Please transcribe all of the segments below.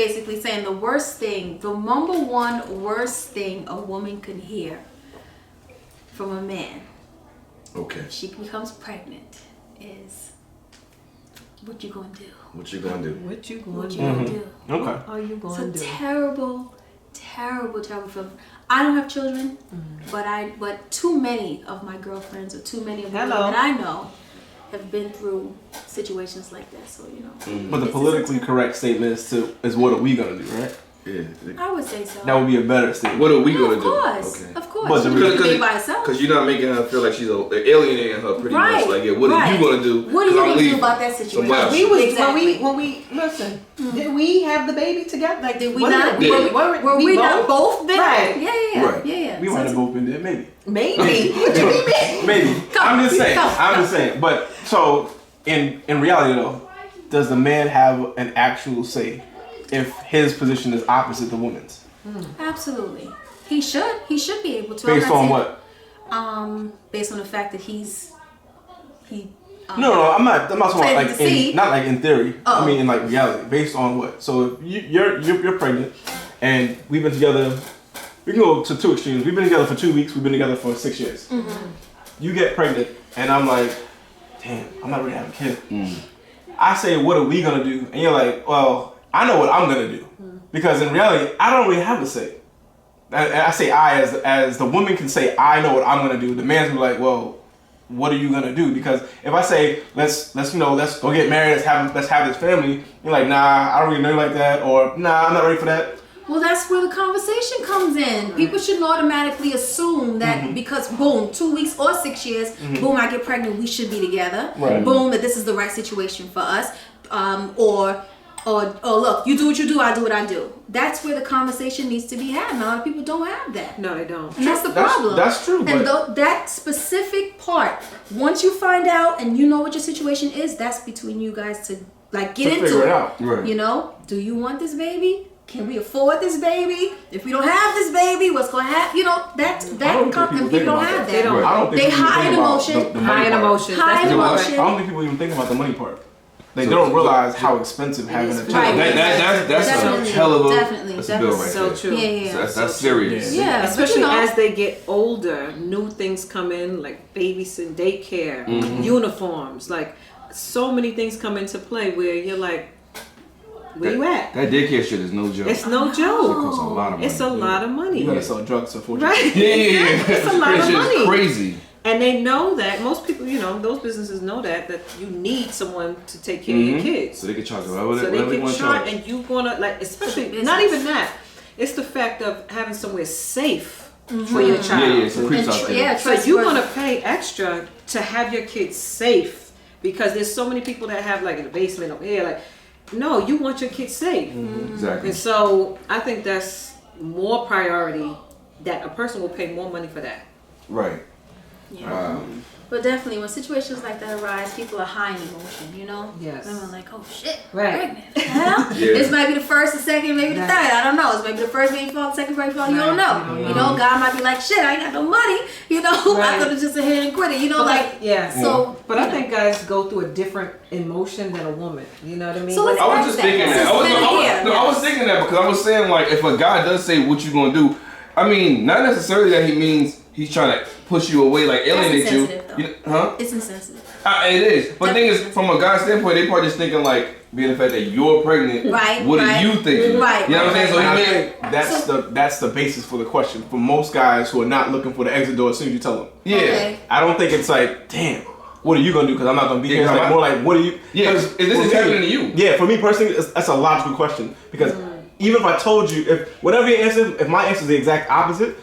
basically saying the number one worst thing a woman can hear from a man. Okay. If she becomes pregnant is, what you gonna do? What you gonna do? Okay. What are you gonna do? It's a terrible feeling. I don't have children, but too many of my girlfriends or too many of the women that I know have been through situations like that. So But the politically correct statement is what are we gonna do, right? Yeah. I would say so. That would be a better statement. What are we gonna do? Of course. But She can be by herself. Because you're not making her feel like she's alienating her pretty much. Like, what are you gonna do? What are you gonna do about that situation? When we listen, did we have the baby together? Like, did we not? Were we not both there? Right. Yeah. We might have both been there, maybe. Maybe. What do you mean? Maybe. I'm just saying. But so in reality though, does the man have an actual say if his position is opposite the woman's? Absolutely. He should be able to. Based on what? Based on the fact that he. No, I'm not talking about not like in theory. I mean in like reality. Based on what? So if you're pregnant, and we've been together. We can go to two extremes. We've been together for 2 weeks. We've been together for 6 years. Mm-hmm. You get pregnant, and I'm like, damn, I'm not ready to have a kid. I say, what are we gonna do? And you're like, well, I know what I'm gonna do, because in reality, I don't really have a say. I say I as the woman can say I know what I'm gonna do. The man's gonna be like, well, what are you gonna do? Because if I say let's go get married, let's have this family, you're like, nah, I don't really know you like that, or nah, I'm not ready for that. Well, that's where the conversation comes in. People shouldn't automatically assume that because, boom, 2 weeks or 6 years, boom, I get pregnant, we should be together. Right. Boom, that this is the right situation for us. Or look, you do what you do, I do what I do. That's where the conversation needs to be had. And a lot of people don't have that. No, they don't. And that's the problem. That's true. And that specific part, once you find out and you know what your situation is, that's between you guys to get into figure it out. Right. Do you want this baby? Can we afford this baby? If we don't have this baby, what's going to happen? And people don't have that. They don't. I don't think they high in emotion. High in emotion. I don't think people even think about the money part. They don't realize how expensive having a child. Right. That's a hell of a Definitely. bill right So there. true. Yeah. That's serious. Yeah, especially as they get older, new things come in like babysitting, daycare, uniforms. Like so many things come into play where you're like, where you at? That daycare shit is no joke. It's no joke. It costs a lot of money. It's a lot of money. You gotta sell drugs for $40. Right. Yeah. It's a lot of money. It's crazy. And they know that most people, those businesses know that you need someone to take care of your kids. So they can charge whatever So they they want can to charge. and you gonna especially not even that. It's the fact of having somewhere safe for your child. Yeah, some creeps out there. So you're gonna pay extra to have your kids safe because there's so many people that have in the basement over here. No, you want your kids safe. Exactly. And so I think that's more priority that a person will pay more money for that. Right. Yeah. But definitely, when situations like that arise, people are high in emotion, Yes. And I'm like, oh shit, right. pregnant. This might be the first, the second, maybe the third. I don't know. It's maybe the first baby fall, the second baby fall. You don't know. God might be like, shit, I ain't got no money. I'm gonna just sit here and quit it. So, but I think guys go through a different emotion than a woman. You know what I mean? So I was just thinking that. I was thinking that because I was saying if a guy does say what you gonna do, I mean, not necessarily that he means he's trying to push you away, alienate you. It's insensitive. It is. But the thing is, from a guy's standpoint, they probably just thinking being the fact that you're pregnant. Right. What are you thinking? Right. You know what I'm saying? So I think that's the basis for the question. For most guys who are not looking for the exit door as soon as you tell them. Yeah. Okay. I don't think it's damn. What are you gonna do? Because I'm not gonna be here. It's more what are you? Yeah. Is this happening to you? Yeah. For me personally, that's a logical question because even if I told you, if whatever your answer, if my answer is the exact opposite,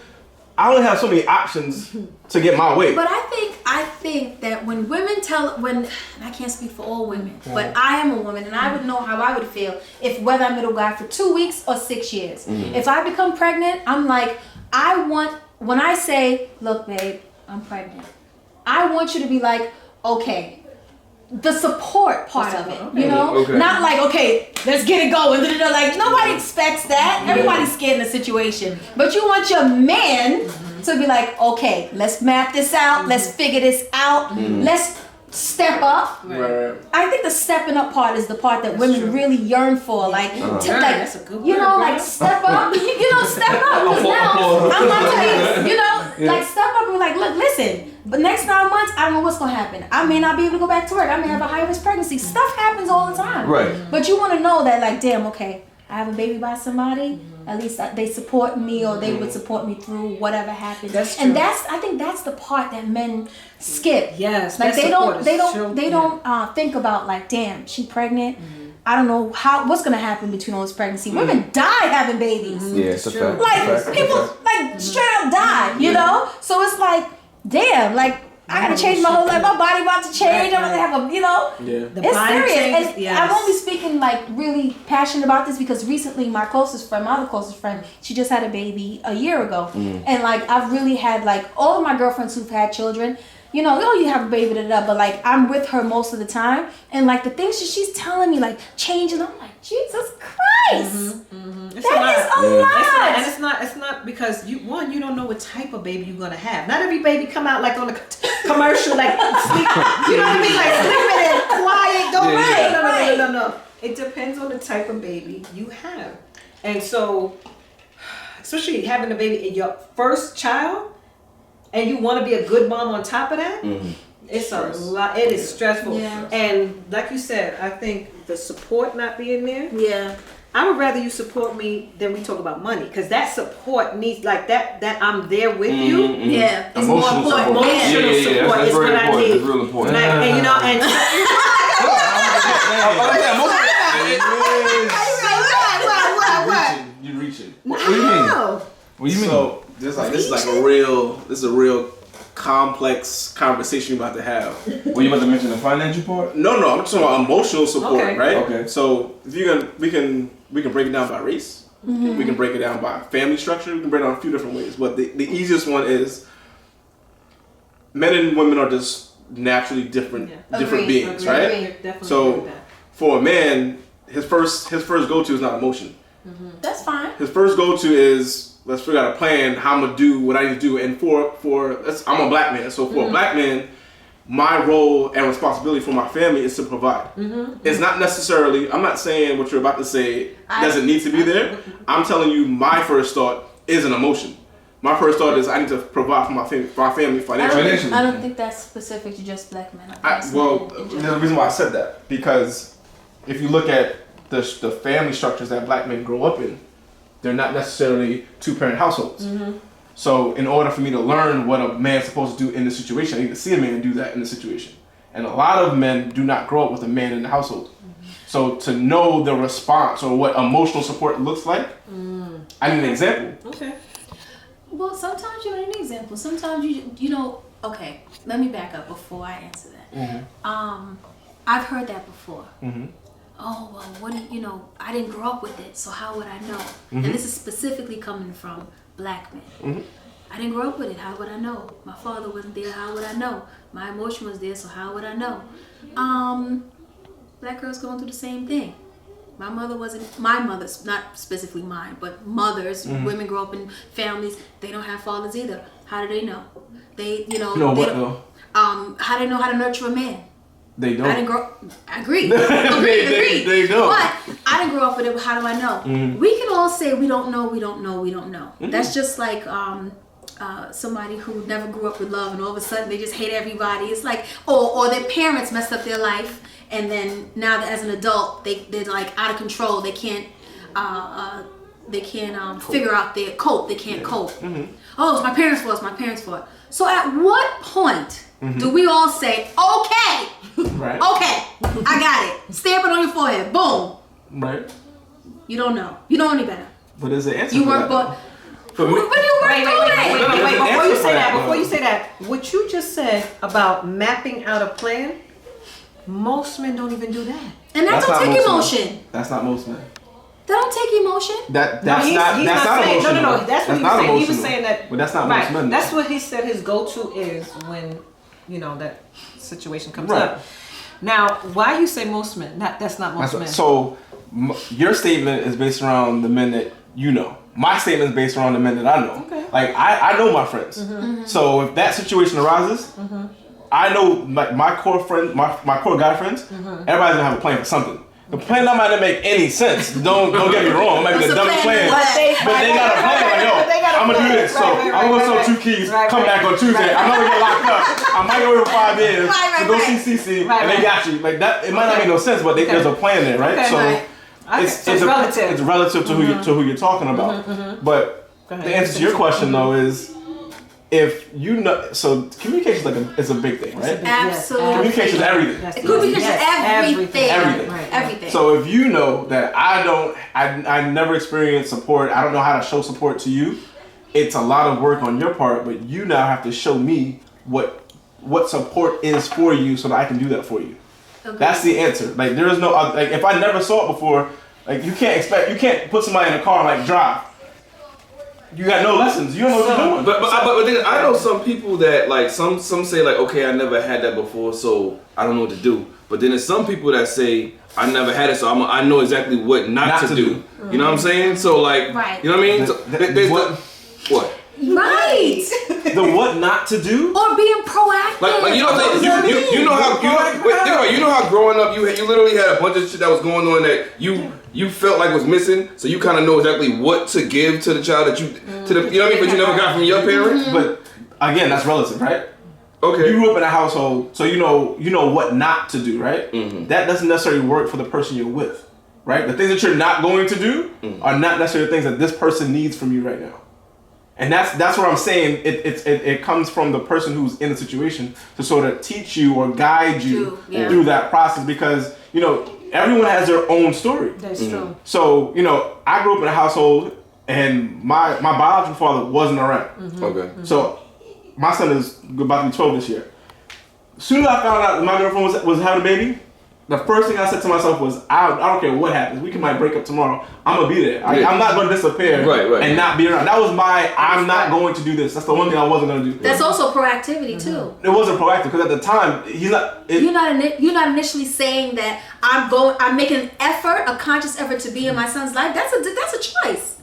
I only have so many options to get my way. But I think that when women and I can't speak for all women, but I am a woman and I would know how I would feel if whether I'm with a guy for 2 weeks or 6 years. If I become pregnant, I'm like, when I say, look, babe, I'm pregnant, I want you to be like, okay, the support part of it, not okay, let's get it going. Nobody expects that. Everybody's scared in the situation, but you want your man to be like, okay, let's map this out. Let's figure this out. Let's step up. Right. I think the stepping up part is the part that women really yearn for. Like, that's a good word, you know, girl. like step up. You know, step up. 'Cause now I'm about to be, you know, like step up and be like, look, listen. But next 9 months, I don't know what's gonna happen. I may not be able to go back to work. I may have a high risk pregnancy. Stuff happens all the time. Right. But you want to know that, like, damn, okay, I have a baby by somebody. At least they support me, or they would support me through whatever happens. That's true. And I think that's the part that men skip. Yes, like that they support don't is think about, like, damn, she pregnant. I don't know what's gonna happen between all this pregnancy. Women die having babies. Yeah, it's a fact. Like people like straight up die, you know. So it's like, damn, like I gotta change my whole life. My body about to change. I'm gonna have a, you know. Yeah. It's serious. And I'm only speaking like really passionate about this because recently my other closest friend, she just had a baby a year ago, and like I've really had like all of my girlfriends who've had children. You know, you have a baby, but like I'm with her most of the time, and like the things that she's telling me, like changing, I'm like, Jesus Christ, that is a lot. And it's not because you don't know what type of baby you're gonna have. Not every baby come out like on the commercial, like sleep, you know what I mean, like sleeping and quiet, go no. It depends on the type of baby you have, and so especially having a baby in your first child. And you want to be a good mom on top of that, it's a lot. It is stressful. Yeah. And like you said, I think the support not being there. Yeah. I would rather you support me than we talk about money, because that support needs like that I'm there with you. Yeah. It's Emotional more important. support. Emotional support that's is very what I important. need. It's real important. Like, and you know, and What? You reaching. What do you mean? how? What do you mean? So this is like a real complex conversation you're about to have. Were you about to mention the financial part? No, I'm talking about emotional support, Okay. right? Okay. So if we can break it down by race. We can break it down by family structure. We can break it down a few different ways. But the easiest one is men and women are just naturally different beings, right? Definitely So agree with that. for a man, his first go-to is not emotion. That's fine. His first go-to is, let's figure out a plan how I'm gonna do what I need to do. And I'm a black man, so for a black man, my role and responsibility for my family is to provide. It's not necessarily, I'm not saying what you're about to say doesn't need to be there. I'm telling you, my first thought is an emotion. My first thought is I need to provide for my family financially. I don't think that's specific to just black men. There's a reason why I said that, because if you look at the family structures that black men grow up in, they're not necessarily two-parent households. So in order for me to learn what a man's supposed to do in this situation, I need to see a man do that in the situation. And a lot of men do not grow up with a man in the household. So to know the response or what emotional support looks like, I need an example. Okay. Well, sometimes you don't need an example. Sometimes you know. Okay, let me back up before I answer that. I've heard that before. Oh, well, what do you know? I didn't grow up with it, so how would I know? And this is specifically coming from black men. I didn't grow up with it. How would I know? My father wasn't there. How would I know? My emotion was there, so how would I know? Black girls going through the same thing. My mother's not specifically mine, but mothers, women grow up in families, they don't have fathers either. How do they know? How do they know how to nurture a man? They don't. I didn't grow. Agreed. They don't. But I didn't grow up with it. How do I know? We can all say we don't know. That's just like somebody who never grew up with love, and all of a sudden they just hate everybody. It's like, or their parents messed up their life, and then now that as an adult they're like out of control. They can't figure out their cope. They can't cope. Oh, it's my parents' fault. It's my parents' fault. So at what point do we all say, okay, Right. okay, I got it. Stamp it on your forehead. Boom. Right. You don't know. You don't know any better. But there's an answer You for weren't that. born. For me, But you weren't born it. Wait, Answer before you for say that. that, what you just said about mapping out a plan, most men don't even do that. And that That's don't not take most men. emotion. That's not most men. That don't take emotion. That's No, not saying, emotional. No, that's what he was saying. He was saying that. But that's not right. most men. That's what he said his go-to is when, that situation comes Right. up. Now, why you say most men? That's not most men. So your statement is based around the men that you know. My statement is based around the men that I know. Okay. Like I know my friends. So if that situation arises, I know like my core friends, my core guy friends, everybody's gonna have a plan for something. The plan might not make any sense. Don't get me wrong. It might be the dumbest plan. But they got a plan. Like, yo, I'm gonna do this. So I'm gonna sell 2 keys, come back on Tuesday. I'm not gonna get locked up. I might go over 5 years to go see CC, and they got you. Like that, it might not make no sense, but there's a plan there, right? So it's relative. It's relative to who you're talking about. But the answer to your question though is, if you know, so communication is a big thing, right? Absolutely. Communication is everything. Communication is everything. Everything. So if you know that I never experienced support, I don't know how to show support to you, it's a lot of work on your part, but you now have to show me what support is for you so that I can do that for you. Okay. That's the answer. Like there is no other, like if I never saw it before, like you can't put somebody in a car and like drive. You got no lessons. You don't know what you're doing. But then I know some people that like some say like, okay, I never had that before, so I don't know what to do. But then there's some people that say I never had it, so I know exactly what not to do. Mm-hmm. You know what I'm saying? So like, you know what I mean? What? Right. The what not to do? Or being proactive. Like you know what I'm saying? You know how growing up you literally had a bunch of shit that was going on that you felt like was missing, so you kind of know exactly what to give to the child that you know what I mean, but you never got from your parents. But again, that's relative, right? Okay. You grew up in a household, so you know what not to do, right? Mm-hmm. That doesn't necessarily work for the person you're with, right? The things that you're not going to do are not necessarily things that this person needs from you right now. And that's what I'm saying. It comes from the person who's in the situation to sort of teach you or guide you through that process, because you know everyone has their own story. That's true. So you know I grew up in a household and my biological father wasn't around. Mm-hmm. Okay. So my son is about to be 12 this year. As soon as I found out that my girlfriend was having a baby, the first thing I said to myself was, I don't care what happens. We might break up tomorrow. I'm going to be there. I'm not going to disappear and not be around. That was I'm not going to do this. That's the one thing I wasn't going to do. That's also proactivity too. It wasn't proactive because at the time, you're not initially saying that I'm making an effort, a conscious effort to be in my son's life. That's a choice.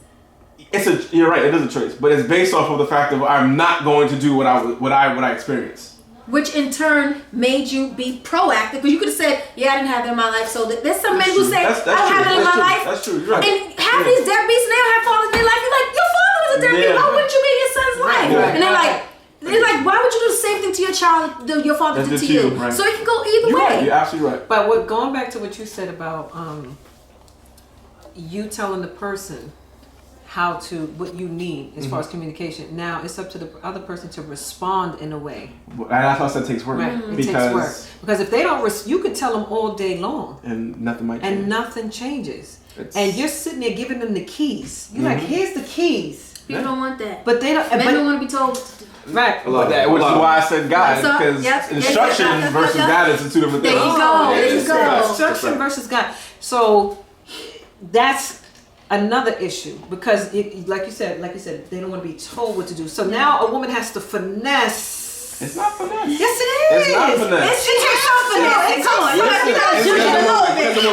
You're right. It is a choice, but it's based off of the fact that I'm not going to do what I experienced. Which in turn made you be proactive, because you could have said, "Yeah, I didn't have it in my life." So there's some men who say, "I don't have it in my life." That's true. You're right. And half these deadbeats, they don't have fathers in their life. You're like, your father was a deadbeat. Why wouldn't you be in your son's life? And they're like, why would you do the same thing to your child that your father did to you? Right. So it can go either way. Right. You're absolutely right. But going back to what you said about you telling the person what you need as far as communication. Now it's up to the other person to respond in a way. And that's why I said it takes work. Right. It takes work. Because if they don't, you could tell them all day long, and nothing might change. And nothing changes. And you're sitting there giving them the keys. You're like, here's the keys. People don't want that. But they don't. Men don't want to be told. Right. Which is why I said guide, because instruction versus guidance are two different things. There you go. Instruction versus guide. So that's another issue, because like you said, they don't want to be told what to do. So now a woman has to finesse. It's not finesse. Yes, it is. It's not finesse. It takes some finesse. Come on, you gotta juice it a little bit. We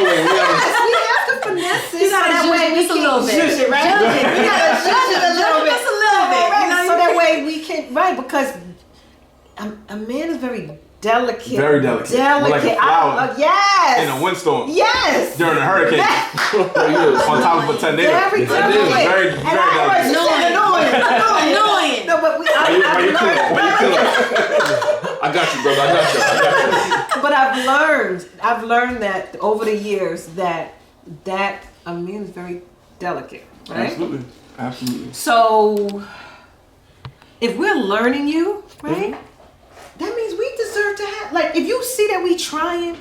have to finesse it. That way we can juice it, right? We gotta juice it a little bit. Just a little bit. So that way we can, because a man is very delicate. Very delicate. Like a flower. Yes. In a windstorm. Yes. During a hurricane. On top of a tornado. Very delicate. Very delicate. Annoying. No, but Why you I got you, brother. I got you. But I've learned that over the years that a man is very delicate. Right? Absolutely. So if we're learning you, right? That means we deserve to have, like, if you see that we trying,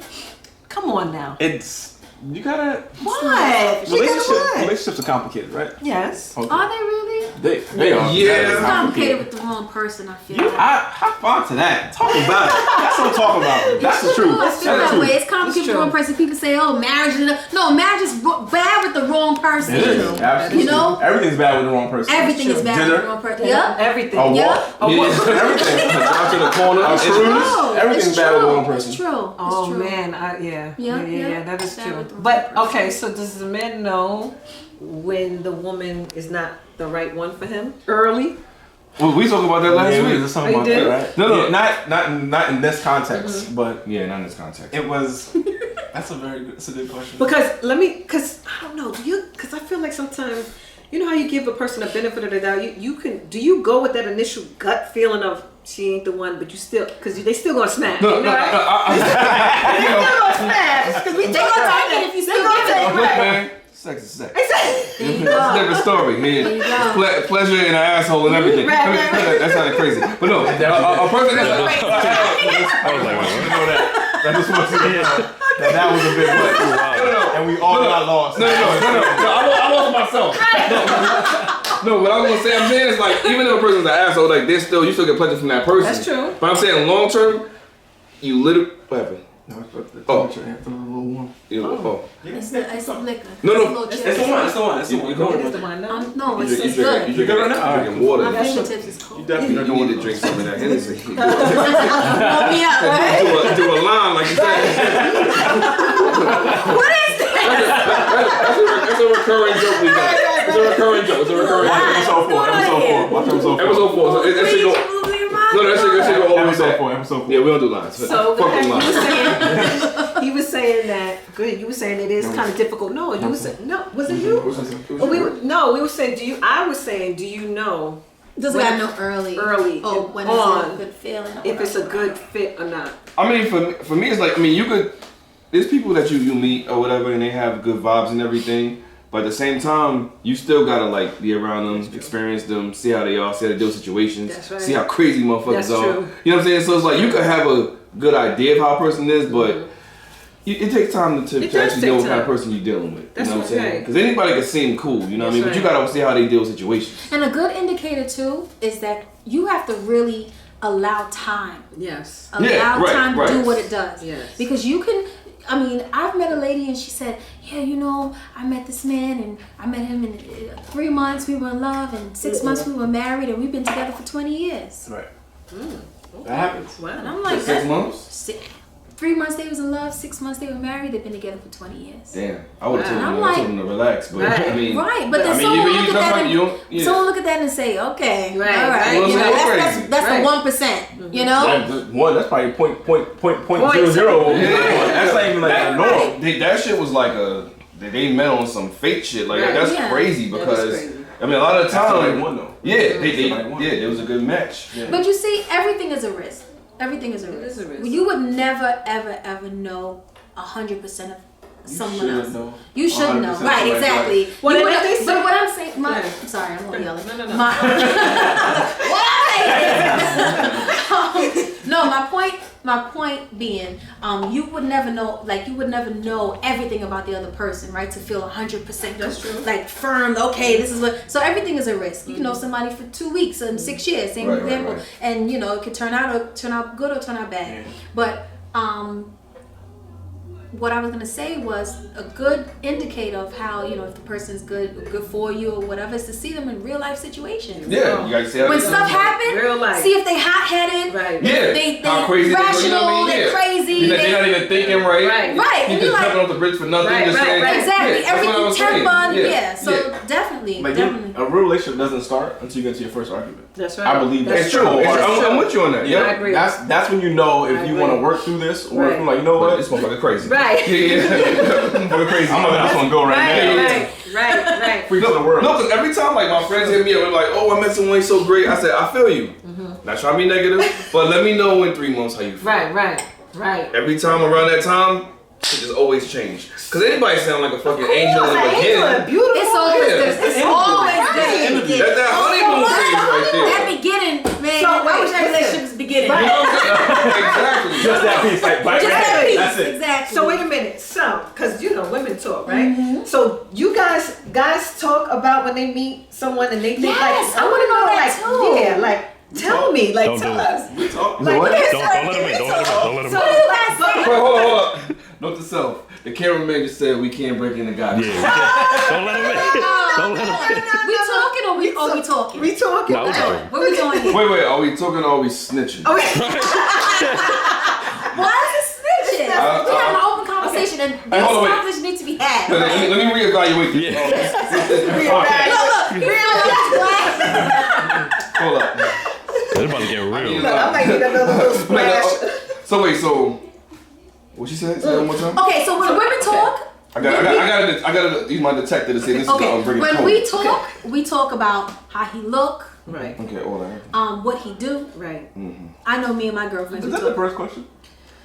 come on now. You gotta. What? Relationships are complicated, right? Yes. Okay. Are they really? They are. Yeah. It's complicated with the wrong person, I feel like. Hop on to that. Talk about it. That's what I'm talking about. That's the truth. I feel that way. It's complicated with the wrong person. People say, "Oh, marriage is marriage is bad with the wrong person." It is. Absolutely. You know, everything's bad with the wrong person. everything is bad with the wrong person. Yep. Everything. Everything. Down to the corner. Everything's bad with the wrong person. It's true. Oh man, yeah, that is true. But okay, so does the man know when the woman is not the right one for him early? Well, we talked about that last week. We were talking about that, right? No. Yeah, not in this context, but Yeah, not in this context. it was. That's a good question. Because I don't know, because I feel like sometimes, you know how you give a person a benefit of the doubt, do you go with that initial gut feeling of she ain't the one, but you still, because they still gonna smash, you know, right? They still gonna smash, because they gonna take it if you still give it, Look, right? man, sex is sex. Exactly. It's a different story. It's pleasure in an asshole and everything. Right. That sounded crazy. But no, a person that's I was like, You know that. I just want to hear that was a bit much. wow. And we all got lost. No, I lost myself. No, what I was gonna say, I'm saying is like, even if a person's an asshole, like you still get pleasure from that person. That's true. But I'm saying long term, you literally, what happened? No, it's the Oh. temperature. It's a little warm. It's the liquor. No. It's It's the one. It's the one. You go. That's the one, no? No, You it's drink good. you drinking water. My fingertips is cold. definitely You need to drink some of that Hennessy. Pump me up, right? Do a line like you said. What is that? That's a recurring joke we got. It's a recurring joke. Episode 4. Watch episode 4. Episode 4. So that should go. No, that should go all the way back. Episode 4. Yeah, we don't do lines. So Fuck them lines. he was saying that. Good. You were saying it is kind of difficult. No, you were saying no. Was it you? We were saying. I was saying. Do you know? Does gotta know early. Oh, when it's a good feeling. If it's a good fit or not. I mean, for me, it's like, I mean, you could. There's people that you meet or whatever, and they have good vibes and everything. But at the same time, you still gotta like be around them, experience them, see how they are, see how they deal with situations, That's right. see how crazy motherfuckers That's are. true. You know what I'm saying? So it's like you could have a good idea of how a person is, but it takes time to does actually take know what kind time. of person you're dealing with. That's you know what I'm saying? right. Because anybody can seem cool, you know what I mean? That's But you gotta see how they deal with situations. And a good indicator too is that you have to really allow time. Yes. Allow time to do what it does. Yes. Because you can. I mean, I've met a lady and she said, yeah, you know, I met this man and I met him in 3 months we were in love and 6 months we were married and we've been together for 20 years. Right. That happens. Wow. And I'm like, 6 months? 3 months they was in love, 6 months they were married, they've been together for 20 years. Damn, I would have Wow. told them to relax, but Right. I mean, Right, but then I mean, someone you look at that's that like and you don't. Yeah. someone look at that and say, okay, Right, all right, right. you know, Well, that's right. the 1%, you know. That's probably point 0. Yeah. That's not even like a norm. That shit was like they met on some fake shit. Like Right. that's Yeah. crazy That is because crazy. I mean a lot of the That's the time, right one though. yeah, right one. it was a good match. Yeah. But you see, everything is a risk. Everything is a risk. is a risk. You would never, ever know 100% of someone should else. know. You should know, 100% right? right, Exactly. Well, You then would- if they but say- what I'm saying, Yeah. I'm sorry, I'm gonna yell it. No. My, what I'm saying is, no, my point being, you would never know everything about the other person, right? To feel 100% That's true. like firm. Okay, this is what. So everything is a risk. You can know somebody for 2 weeks and 6 years, same Right, example, right. and you know it could turn out good or turn out bad. Yeah. But what I was gonna say was a good indicator of how, you know, if the person's good for you or whatever is to see them in real life situations. Yeah, you gotta see how When they- stuff happens, Real life. see if they hot headed, Right. Yeah, they how crazy rational, they, you know what I mean? they're Yeah. crazy, They're not even thinking right. Right. Right, You and just you're like, jumping off the bridge for nothing. Right, just right, saying, right. exactly, Yeah, that's what I everything was saying. tempered, Yeah. so Yeah. definitely. Like a real relationship doesn't start until you get to your first argument. That's right. I believe That's It's true. I'm with you on that. Yeah, I Yeah. agree. That's when you know if I you agree. want to work through this or if Right. you're like, you know But what? this motherfucker crazy. Right. Yeah. Motherfucker crazy. I'm gonna let this one go right now. Right. Free to the world. No, because every time like my friends hit me up and like, oh, I met someone he's so great. I said, I feel you. Not trying to be negative, but let me know in 3 months how you feel. Right. Every time around that time, it just always change. Because anybody sound like a fucking angel in the Angel, beginning. beautiful. It's always Yeah. good. It's always good. That's that honeymoon phase right there. That beginning, man. So, I wait, wish that relationship was beginning. You know what I'm saying? Exactly. Just that piece, like Just that piece. That's it. Exactly. So wait a minute. So, because you know women talk, right? So you guys talk about when they meet someone and they think Yes, like, I wanna know that like, too. Yeah, like tell me, like Don't tell do it. us. We talk. Like, What? it's Don't like- let him in. Don't let him So, in. What do you guys say? Wait, hold up. Note to self. The cameraman just said we can't break in the guy. Yeah. Don't let him in. Don't let him in. We talking or we talking? We talking. No, we talking. What we doing here? Wait, are we talking or are we snitching? Okay. Why is it snitching? We having an open conversation and Hey, this hold on, wait. conversation needs to be had. Let me reevaluate this. Yeah. Look, he feels black. Hold up. Right, you got another little splash. So wait, so what you said? Say it one more time. Okay, so when women talk, I gotta use my detector to say this okay, is bring it when home. we talk about how he look, Right. Okay, all that. what he do. Right. I know me and my girlfriends. Is we that the talk. first question?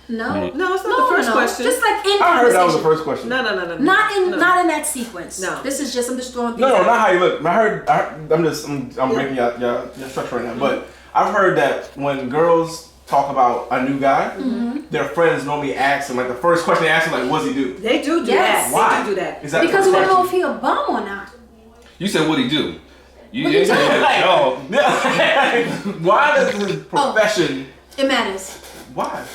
No, No, it's not the first question. Just like in I heard that was the conversation. first question. No. Not in that sequence. No. This is just I'm just throwing things No, out. not how you look. I'm breaking your structure right now. But I've heard that when girls talk about a new guy, their friends normally ask them, like the first question they ask them, like, what's he do? They do Yes. that. Why? They do that. Is that Because the we don't first know if he a bum or not. You said what'd he do? You What you didn't say talking no. Why does his profession? It matters. Why?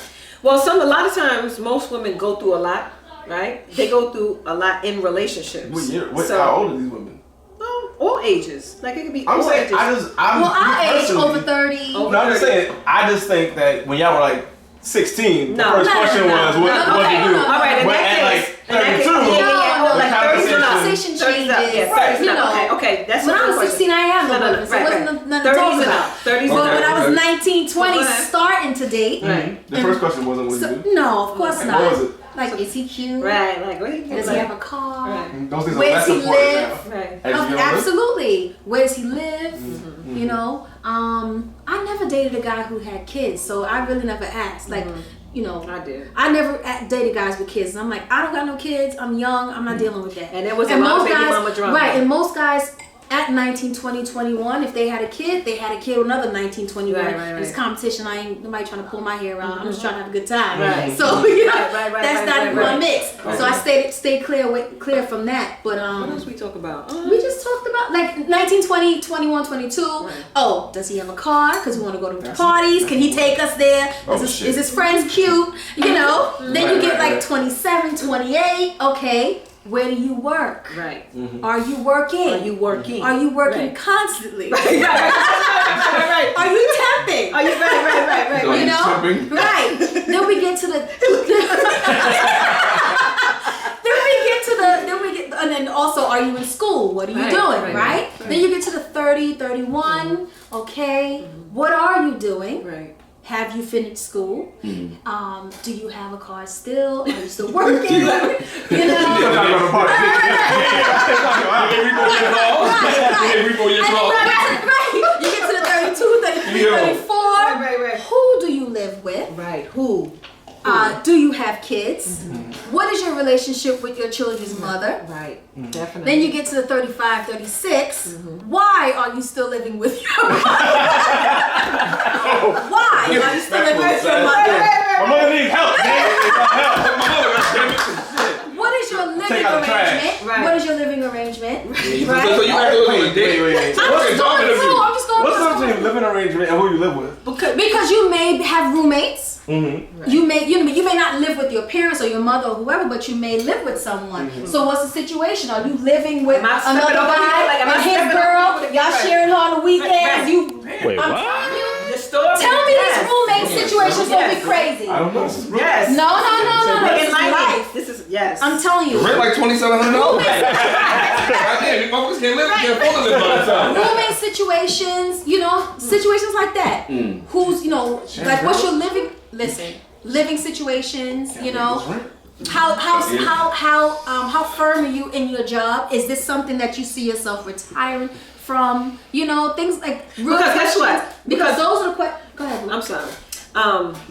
Well, a lot of times, most women go through a lot, right? They go through a lot in relationships. What year? So, How old are these women? well, all ages. Like it could be I'm all saying, ages. Well, our age personally- over 30. Oh. No, I'm just saying. I just think that when y'all were like 16, the No. first No, question no, was, no, what no, what okay, you do? no. All right, in But that at case, like 32, No, like the 30's not. conversation 30's not. changes. Yeah, 30's You not. know. Okay, that's When the I was question. 16, I had no No, boyfriend, so it wasn't nothing to 30's talk and about. up. 30's But and when up. I was Okay. 19, 20, Go ahead. starting to date. Right. The first question wasn't what you do. No, of course Okay. not. What was it? Like, is he cute? Right, like what do you Does he have a car? Right. Those things are Where less does he important live? now. Right. As you get older. Absolutely. Where does he live? You know, I never dated a guy who had kids, so I really never asked. Like, you know, I did. I never dated guys with kids. And I'm like, I don't got no kids. I'm young. I'm not dealing with that. And there was a lot of baby mama drama. Right, and most guys at 19, 20, 21, if they had a kid, they had a kid with another 19, 21. Right. It's competition. I ain't nobody trying to pull my hair out. I'm just trying to have a good time. Right. So, you know, Right, that's not my mix. Right. So I stayed clear from that. But What else we talk about? we just talked about like 19, 20, 21, 22. Right. Oh, does he have a car? Because we want to go to parties. Can he take us there? Is his friends cute? You know? Then you get like 27, 28. Okay. Where do you work? Right. Are you working? Are you working? Are you working Right. constantly? Right. Are you tapping? Are you right? So You you know? tripping? Right. Then we get to the and then also, are you in school? What are you Right, doing? right, Right? right. Then you get to the 30, 31. Okay. What are you doing? Right. Have you finished school? Do you have a car still? Are you still working? You know? Right. You get to the 32, 33, 34. Right. Who do you live with? Right. Who? Do you have kids? What is your relationship with your children's mother? Right. Definitely. Then you get to the 35, 36. Why are you still living with your mother? Why are you still living with your mother? My mother needs help. What is your living Take out the trash. arrangement? Right. What is your living arrangement? So you have to go on a date. Wait. I'm just going What's the through. difference between living arrangement and who you live with? Because you may have roommates. You may not live with your parents or your mother or whoever, but you may live with someone. So what's the situation? Are you living with Am I stepping another over guy people? Like, am I and his stepping over girl? people? Y'all Right. sharing her on the weekends? Right. Wait, I'm what? telling you. The story. Tell me this Yes. roommate situation's gonna be crazy. I don't know. Yes. No. This is Enlighten me. life. This is yes. I'm telling you. Rent like $2,700. Goddamn, you motherfuckers can't live. Can't afford to live by themselves. Roommate situations, situations like that. Who's, like what's your living situations, how firm are you in your job? Is this something that you see yourself retiring from? Things like real Because guess what? questions. Because those are the questions. Go ahead. I'm sorry.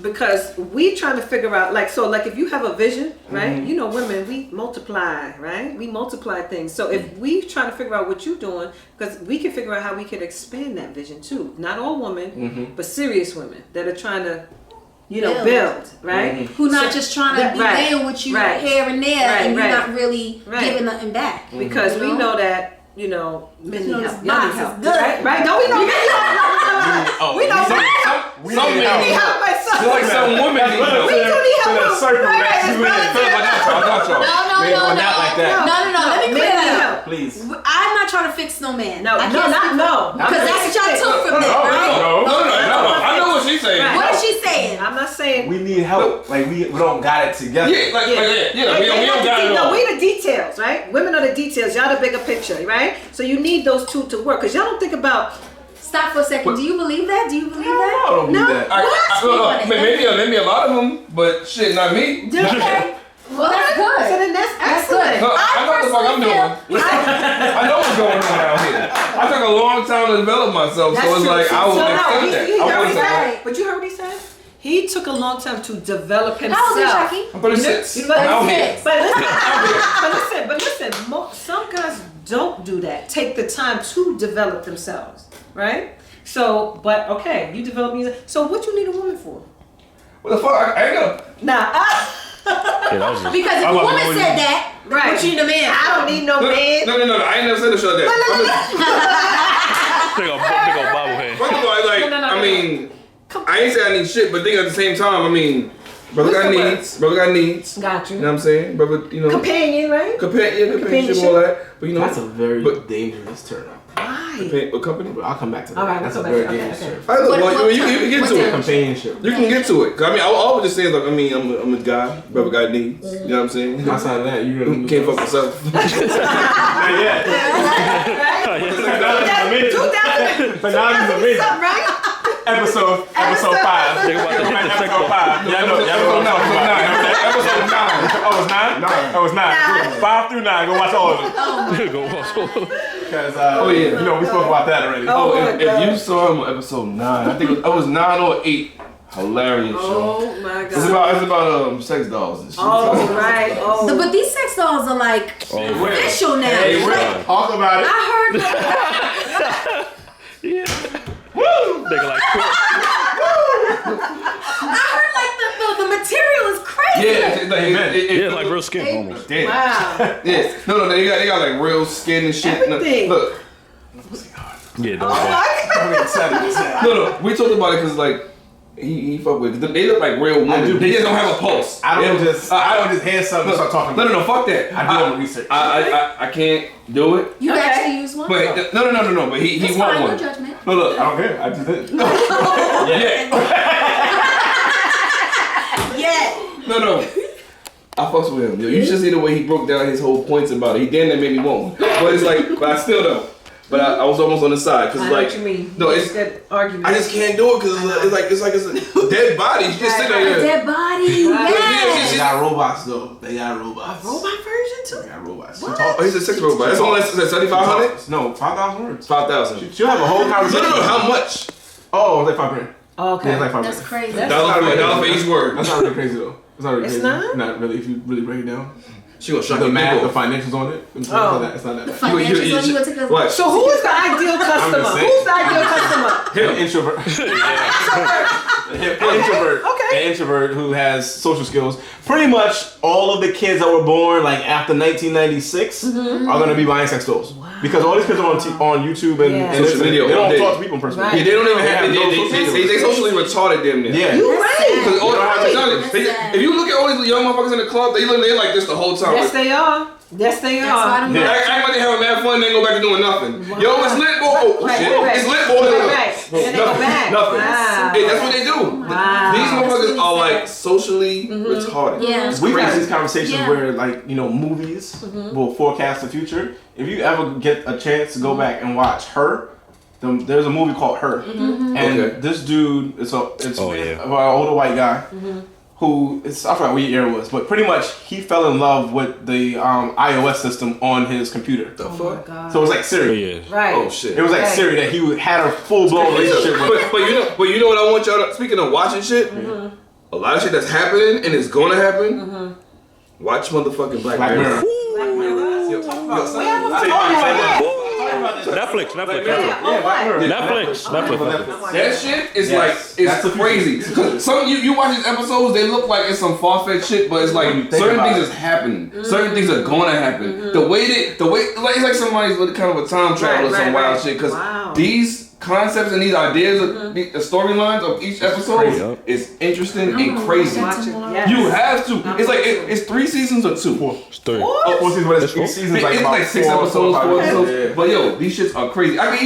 Because we trying to figure out, like if you have a vision, right? Women, we multiply, right? We multiply things. So if we trying to figure out what you're doing, because we can figure out how we can expand that vision too. Not all women, but serious women that are trying to, build, right? Who not just trying to be there with you here and there, and you're not really giving nothing back. Because we know that, men need help. this Y'all box need help. is good. Right? Don't we know? We know Some men need help. like some women need help. We do need help. Cypher Right, Podcast. it's You in. relative. I got y'all. Not like that. No. Let me clear Men need that help. up. Please. I'm not trying to fix no man. No, I can't no. because that's what y'all took from that, right? No. I know what she's saying. Right. What is she saying? I'm not saying. We need help. Like we don't got it together. Yeah, we don't got it all. We the details, right? Women are the details. Y'all the bigger picture, right? So you need those two to work. Because y'all don't think about stop for a second. Do you believe that? Do you believe that? I don't believe that. Maybe a lot of them, but shit, not me. Okay. Well, that's good. So then that's excellent. No, I know what the fuck I'm doing. I know what's going on out here. I took a long time to develop myself, so it's like I will accept that. I wouldn't say. But you heard what he said? He took a long time to develop himself. How old is Chucky? I'm 36. But listen, some guys don't do that. Take the time to develop themselves, right? So, but okay, you develop music. So what you need a woman for? What the fuck? I ain't gonna. Nah. Yeah, that was just, Because if a woman said that, Right. what you need a man? I don't need no man. No. I ain't never said a shit like that. big old bobblehead. First of all, like, No. I mean, I ain't say I need shit, but think at the same time, I mean, brother got needs. Got you. You know what I'm saying? Brother, you know. Companion, right? Companionship, all that. But you know. That's a very dangerous term. Why? A company? But I'll come back to that. All right, That's we'll a come very back to dangerous that. term. I look, What- you can get to it. Companionship. You can get to it. 'Cause I mean, I always just say, like, I mean, I'm a guy. Brother got needs. You know what I'm saying? Outside of that, you're gonna Can't fuck myself. Not yet. But now this is amazing. Right? Episode 5. Think about the Episode second 5. Yeah, I know. Episode 9. Oh, it's 9? Oh, it's 9. 5 through 9. Go watch all of it. Go on. Because, you know, we spoke about that already. Oh, if you saw him on episode 9, I think it was 9 or 8. Hilarious show. Oh my It's god. about sex dolls and shit. Oh right. Oh. But these sex dolls are like official now. Hey, Like, talk about it. I heard. Yeah. Woo! Nigga like, I heard like the material is crazy. Yeah, yeah, like real skin almost. Damn. Wow. Yeah. No, they got like real skin and shit. Everything. No, look. Yeah, no. I'm excited. No. We talked about it because like he fuck with. They look like real women. They just don't have a pulse. I don't just hear something and start talking about it. No. Fuck that. I do all the research. I can't do it. You actually use one? But no. But he It's want fine, one. no judgment. No, look. I don't care. I just did. Yeah. No. I fucks with him. Yo, you should see the way he broke down his whole points about it. He damn near made me want one. But it's like, but I still don't. But I was almost on the side because I know like, what you mean. no, it's that argument. I just can't do it because it's like a dead body. You just sit A there. dead body. Right. They got robots though. They got robots. Robot version too. They got robots. Oh, he's a sex robot. That's only 7,500. No, 5,000 words. 5,000. She'll have a whole conversation. No. How much? Oh, it's like 5 grand. Okay. Yeah, it's like 5 That's grand. crazy. $1 for each word. That's not really crazy though. It's not really It's crazy. not? Not really. If you really break it down. She gonna shock The you. math, the financials on it. It's not that. It's not that bad. Financials on you would take a What? So who is the ideal customer? saying. Who's the ideal customer? An introvert. An introvert. Okay. An introvert who has social skills. Pretty much all of the kids that were born like after 1996 are gonna be buying sex dolls. Because all these kids are on YouTube and, Yeah. and Social media they all don't day. talk to people in person. Right. Yeah, they don't even have. They have They socially retarded them there. Yeah. You right. Because all Right. if you look at all these young motherfuckers in the club, they look like this the whole time. Yes, they are. Yes, they That's why I are. don't Yeah. Act like they having mad fun, they go back to doing nothing. Wow. Yo, it's lit, boy. Oh, Right, shit. right. It's lit, boy. Right. Then they go back. Nothing. Wow. Hey, that's what they do. Wow. These motherfuckers That's are really like socially retarded. Yeah. It's We've had crazy. these conversations Yeah. where, like, you know, movies will forecast the future. If you ever get a chance to go back and watch Her, there's a movie called Her, and Okay. this dude, it's Oh, yeah. an older white guy who I forgot what year it was, but pretty much he fell in love with the iOS system on his computer. The Oh my fuck? God. So it was like Oh, Siri. yeah. Right. Oh shit. It was like Right. Siri that he had a full blown relationship with. But you know what I want y'all to, speaking of watching shit, a lot of shit that's happening and it's gonna happen. Watch motherfucking Black Black Mirror. Mirror. Netflix. That shit is Yes. like That's it's the crazy. Some you watch these episodes, they look like it's some far fetched shit, but it's like When you think certain about things is happening. Certain things are gonna happen. The way like it's like somebody's with kind of a time travel or some wild shit. Because these concepts and these ideas, the storylines of each episode crazy. is interesting and crazy. Watch it. Yes. You have to. It's like it's 3 seasons or 2. It's 3. Oh, four seasons, but it's each season's like It's about like 6 4 episodes, 4 episodes. Yeah. But yo, these shits are crazy. I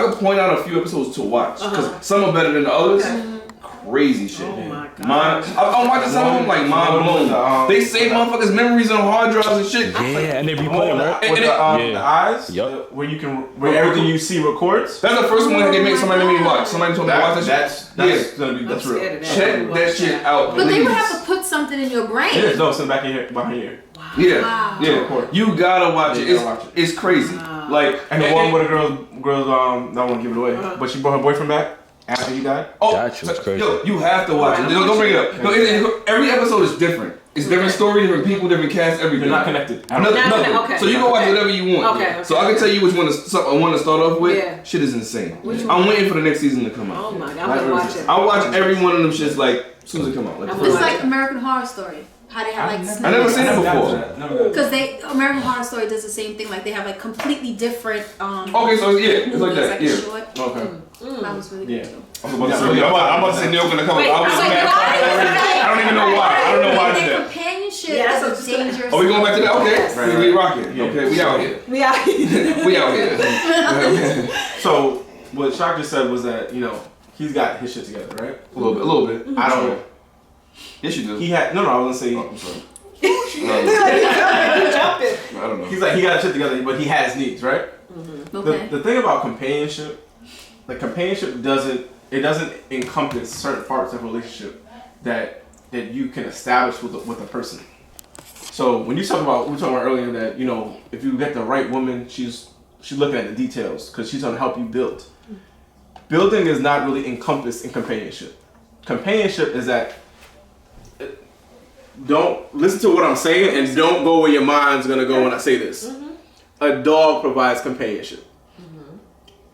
could point out a few episodes to watch because some are better than the others. crazy shit. Oh my god. I'm watching some of them like mind blown. They save motherfuckers' memories on hard drives and shit. Yeah, and they replay them, right? With the eyes, Yep. where everything you see records. That's the first one that they make somebody made me watch. Somebody told me to watch that shit. That's real. Check that shit out. But they would have to put something in your brain. It is. No, it's in the back of your behind here. Yeah, Wow. yeah. You gotta watch it. It's crazy. Like, And the one where the girls I don't want to give it away, but she brought her boyfriend back after he died. That shit was crazy. Yo, you have to watch it. Don't bring it up. No, every episode is different. It's different story, different people, different cast, everything. They're not connected. Nothing. Okay. So you can watch whatever you want. Okay. So I can tell you which one to start off with. Yeah. Shit is insane. Which one? I'm waiting for the next season to come out. Oh my god, I'm gonna watch it. I'll watch every one of them shits like as soon as it come out. It's like American Horror Story. How they have like I never seen it before. Because American Horror Story does the same thing. Like they have like completely different. Okay, so it's like that. Like Yeah. short. Okay. That was really good. I'm about to say Neil gonna come up. I don't even know why. I don't know why it's Their there. companionship Yeah, is a dangerous. Oh, we going back to that? Okay. Right. We rocking. Okay, we out here. We out here. We out here. So what Shaq just said was that he's got his shit together, right? A little bit. I don't know. Yes, you do. He had I was gonna say. I'm sorry. You jumping. I don't know. He's like he got his shit together, but he has needs, right? Okay. The thing about companionship, like companionship doesn't encompass certain parts of a relationship that you can establish with a person. So when we were talking about earlier that if you get the right woman, she's looking at the details because she's gonna help you build. Building is not really encompassed in companionship. Companionship is that don't listen to what I'm saying and don't go where your mind's gonna go when I say this. A dog provides companionship.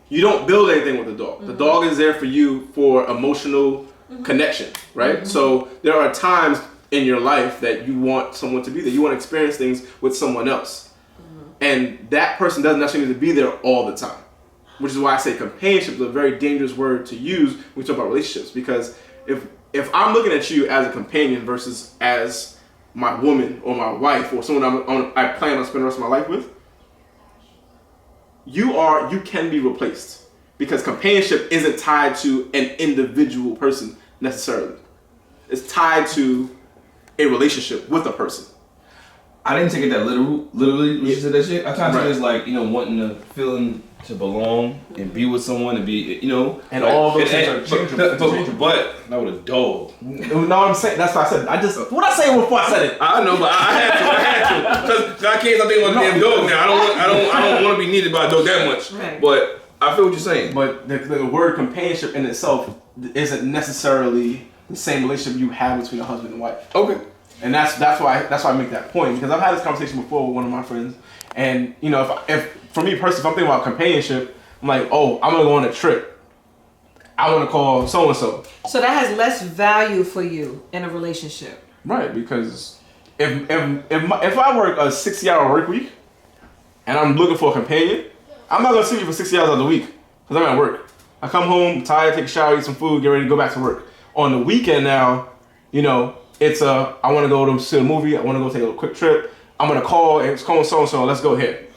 You don't build anything with a dog. The dog is there for you for emotional connection, right? So there are times in your life that you want someone to be there. You want to experience things with someone else. And that person doesn't necessarily need to be there all the time. Which is why I say companionship is a very dangerous word to use when we talk about relationships. Because if I'm looking at you as a companion versus as my woman or my wife or someone I plan on spending the rest of my life with, you can be replaced because companionship isn't tied to an individual person necessarily. It's tied to a relationship with a person. I didn't take it that literally when she said that shit. I kind of took it as like, wanting to feeling to belong and be with someone and be, And all those things are changeable. But not with a dog. No, I'm saying that's why I said it. What I say before I said it? I know, but I had to. Because I can't stop thinking about the damn dog now. I don't want to be needed by a dog that much. Right. But I feel what you're saying. But the word companionship in itself isn't necessarily the same relationship you have between a husband and wife. Okay. And that's why I make that point, because I've had this conversation before with one of my friends, and if for me personally, if I'm thinking about companionship, I'm like, oh, I'm gonna go on a trip. I want to call so and so. So that has less value for you in a relationship. Right, because if I work a 60-hour work week and I'm looking for a companion, I'm not gonna see you for 60 hours of the week because I'm at work. I come home tired, take a shower, eat some food, get ready to go back to work. On the weekend now, it's I want to go to see a movie. I want to go take a quick trip. I'm gonna call and it's calling so and so. Let's go here.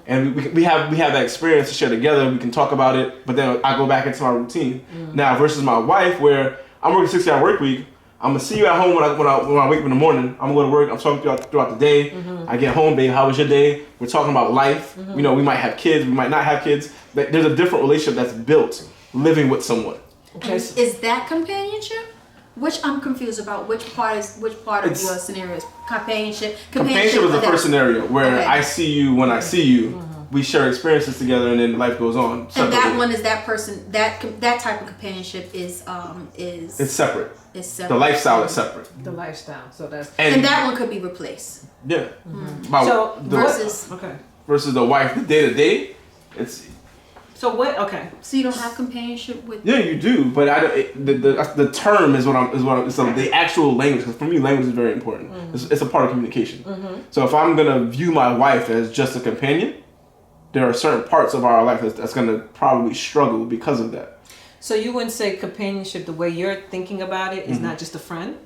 And we have that experience to share together. We can talk about it, but then I go back into my routine. Now versus my wife, where I'm working 60-hour work week. I'm gonna see you at home when I wake up in the morning. I'm gonna go to work. I'm talking throughout the day. I get home, babe. How was your day? We're talking about life. We might have kids. We might not have kids. But there's a different relationship that's built living with someone. Okay. Is that companionship? Which I'm confused about. Which part of your scenario is companionship? Companionship is the first scenario where I see you when I see you. We share experiences together, and then life goes on. And that one is that person. That type of companionship is it's separate. It's separate. The lifestyle is separate. The lifestyle. So that's and that one could be replaced. Yeah. so Versus the wife, the day to day, it's. So what? Okay. So you don't have companionship with. Yeah, you do, but the term is what I'm. So the actual language, because for me, language is very important. It's a part of communication. So if I'm gonna view my wife as just a companion, there are certain parts of our life that's gonna probably struggle because of that. So you wouldn't say companionship the way you're thinking about it is not just a friend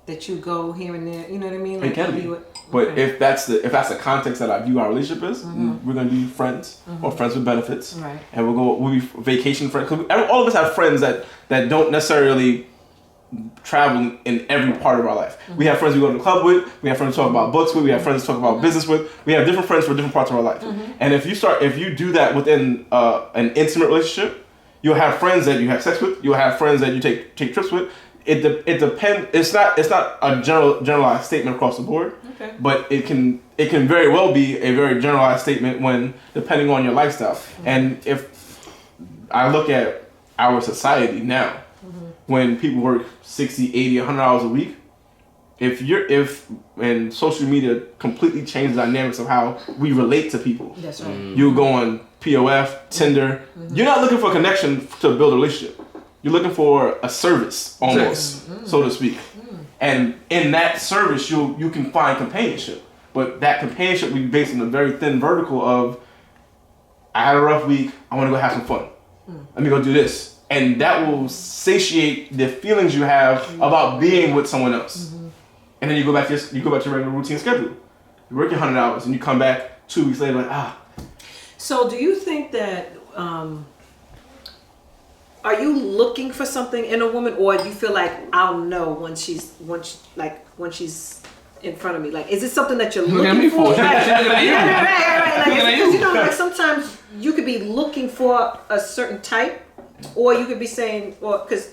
that you go here and there. You know what I mean? Like it can be. But if that's the context that I view our relationship is, we're gonna be friends or friends with benefits, right? And we'll be vacation friends. Cause all of us have friends that don't necessarily traveling in every part of our life. We have friends we go to the club with. We have friends we talk about books with. We have friends we talk about business with. We have different friends for different parts of our life. And if you do that within an intimate relationship, you'll have friends that you have sex with. You'll have friends that you take trips with. It depends. It's not a generalized statement across the board. Okay. But it can very well be a very generalized statement when depending on your lifestyle. And if I look at our society now, when people work 60, 80, 100 hours a week, and social media completely changed the dynamics of how we relate to people. That's right. You go on POF, Tinder. You're not looking for a connection to build a relationship. You're looking for a service, almost, so to speak. And in that service, you can find companionship. But that companionship will be based on a very thin vertical of, I had a rough week, I want to go have some fun. Let me go do this. And that will satiate the feelings you have about being with someone else. And then you go back to your regular routine schedule. You work your 100 hours and you come back 2 weeks later like, So do you think that, are you looking for something in a woman, or do you feel like I'll know when she's in front of me? Like, is it something that you're looking for? Right. Like, like sometimes you could be looking for a certain type, or you could be saying, because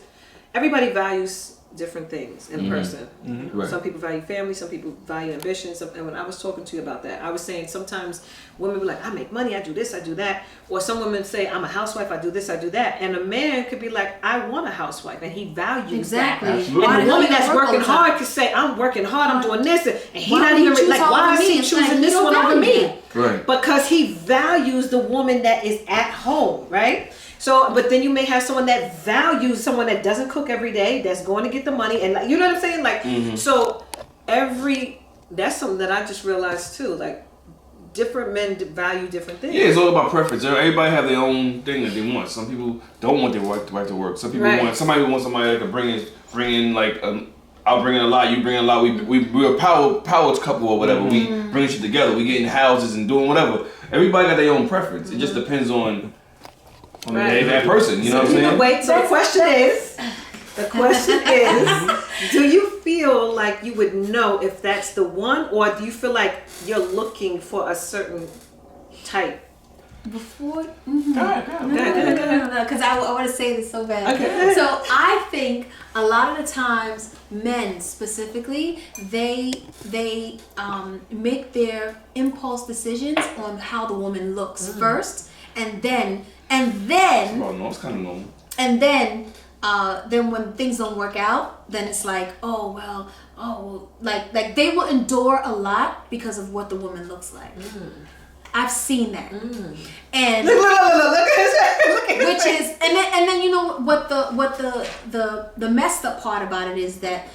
everybody values different things in a person. Right. Some people value family, some people value ambition. And when I was talking to you about that, I was saying sometimes women be like, I make money, I do this, I do that. Or some women say, I'm a housewife, I do this, I do that. And a man could be like, I want a housewife, and he values that. Absolutely. And the woman that's working hard could say, I'm working hard, I'm doing this, and he not even like, why is he choosing this one over me? Right. Because he values the woman that is at home, right? So, but then you may have someone that values someone that doesn't cook every day, that's going to get the money, and you know what I'm saying? Like, so that's something that I just realized too. Like, different men value different things. Yeah, it's all about preference. Everybody have their own thing that they want. Some people don't want their wife to work. Some people want somebody that can bring in like I'll bring in a lot, you bring in a lot. We're a power couple or whatever. We bring shit together. We get in houses and doing whatever. Everybody got their own preference. It just depends on that person, you know what I'm saying? Wait, so the question is, do you feel like you would know if that's the one, or do you feel like you're looking for a certain type? Before, Go ahead. because I want to say this so bad. Okay. So I think a lot of the times, men specifically, they make their impulse decisions on how the woman looks first, and then Well, no, it's kind of normal. And then when things don't work out, then it's like, like they will endure a lot because of what the woman looks like. I've seen that, and Look at his which is, and then you know what the messed up part about it is that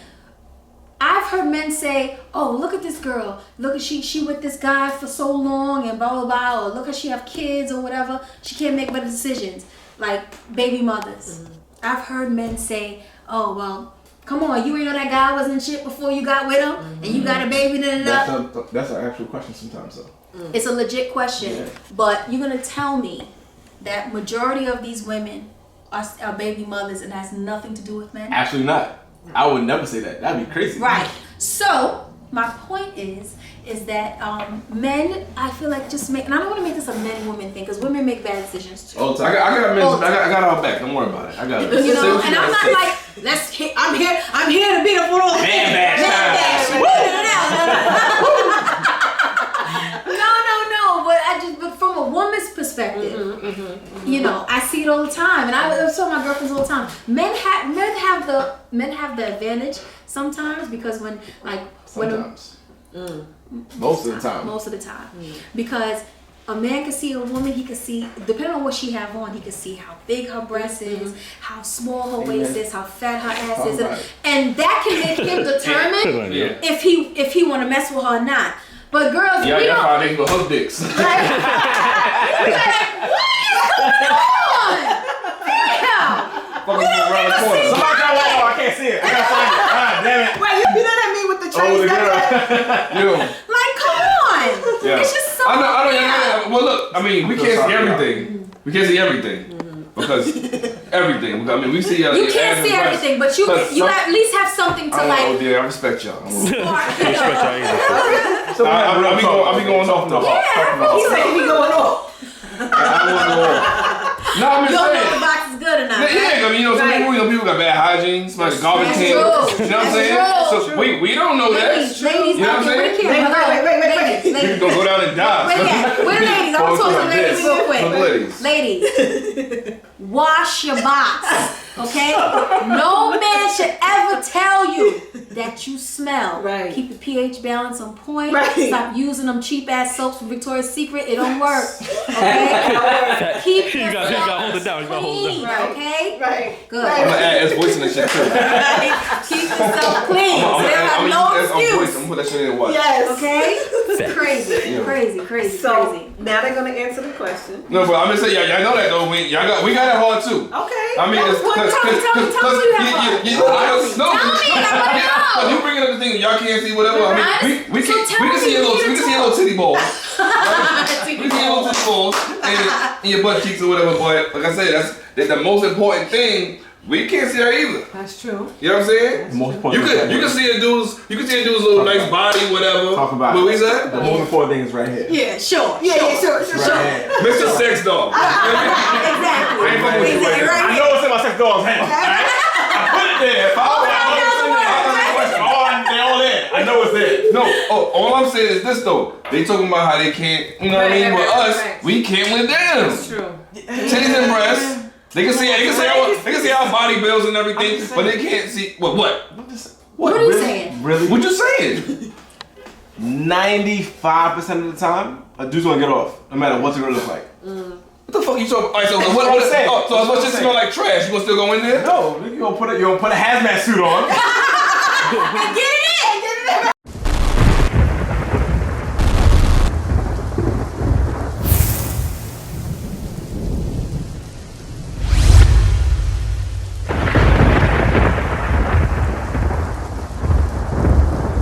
I've heard men say, "Oh, look at this girl. Look at she with this guy for so long and blah blah blah. Or look at she have kids or whatever. She can't make better decisions, like baby mothers." I've heard men say, "Oh well, come on, you ain't know that guy wasn't shit before you got with him, and you got a baby." that's an actual question sometimes though. It's a legit question, but you're gonna tell me that majority of these women are baby mothers and has nothing to do with men? Absolutely not. I would never say that. That'd be crazy. Right. So my point is that men, I feel like just make, and I don't want to make this a men-woman thing because women make bad decisions too. Oh, so I got our back. Don't worry about it. I got it. You know, and I'm not like, I'm here to be the world. Man bash. No, but from a woman's perspective, you know, I see it all the time, and I tell my girlfriends all the time. Men have the advantage sometimes because most of the time, because a man can see a woman, he can see, depending on what she have on, he can see how big her breast is, how small her waist is, how fat her ass is, and that can make him determine if he want to mess with her or not. But girls, we don't. Yeah, they go hook dicks. Like, what is going on? Damn. Fucking around the corner. Somebody got light on. I can't see it. I gotta find it. Ah, damn it. Wait, you know that me with the trays? Like, come on. Yeah. It's just so. I know. Well, look. I mean, we can't see everything. We can't see everything. because everything. I mean, we see. You can't see everything, but you at least have something to like. Oh dear, I respect y'all. I respect y'all either. So I'll be going off the heart. He said he be going off. I want to go off. No, I'm You just don't know if saying. the box is good or not. Yeah, I mean, you know, some people got bad hygiene, smell like garbage That's can. true. You know what I'm That's saying? true. So we don't know that. Ladies, You know what I'm saying? Wait. You can go down and die. Where the ladies? I'm talking to ladies real quick. Ladies. Ladies, wash your box, okay? No man should ever tell you that you smell. Right. Keep your pH balance on point. Right. Stop using them cheap ass soaps from Victoria's Secret. It don't work. Okay? Keep You gotta hold it down. You gotta hold it clean, down. okay? Right. Good. I'm gonna add S voice in that shit too. Keep yourself clean. So they have no excuse. I'm gonna put that shit in and watch. Yes. Okay? Crazy. Crazy. So now they're gonna answer the question. No, but I'm just saying, y'all know that though. We got it hard too. Okay. I mean, it's Tell me you bringing up the thing y'all can't see whatever. I mean, we can see a little titty balls. We can see a little titty balls and your butt cheeks or whatever. But like I said, that's the most important thing. We can't see her either. That's true. You know what I'm saying? The most important You can see a dude's little nice body, whatever. Talk about What it. we said? The most important thing is right here. Yeah, sure. Sure. Right here. Mr. Sex Dog. Exactly. I ain't fucking with you right there. I know it's in my sex doll's hand. Alright? I put it there. If I don't they all there. I know it's there. No, all I'm saying is this though. They talking about how they can't, you know what I mean? With us, we can't with them. That's true. Titties and breasts. They can see our body bills and everything, but they can't see what? What are you saying? Really? What you saying? 95% of the time, a dude's gonna get off, no matter what it's gonna look like. What the fuck you talking? Alright, so what is it? Oh, so as much as smell like trash, you gonna still go in there? No, you gonna put a hazmat suit on. And get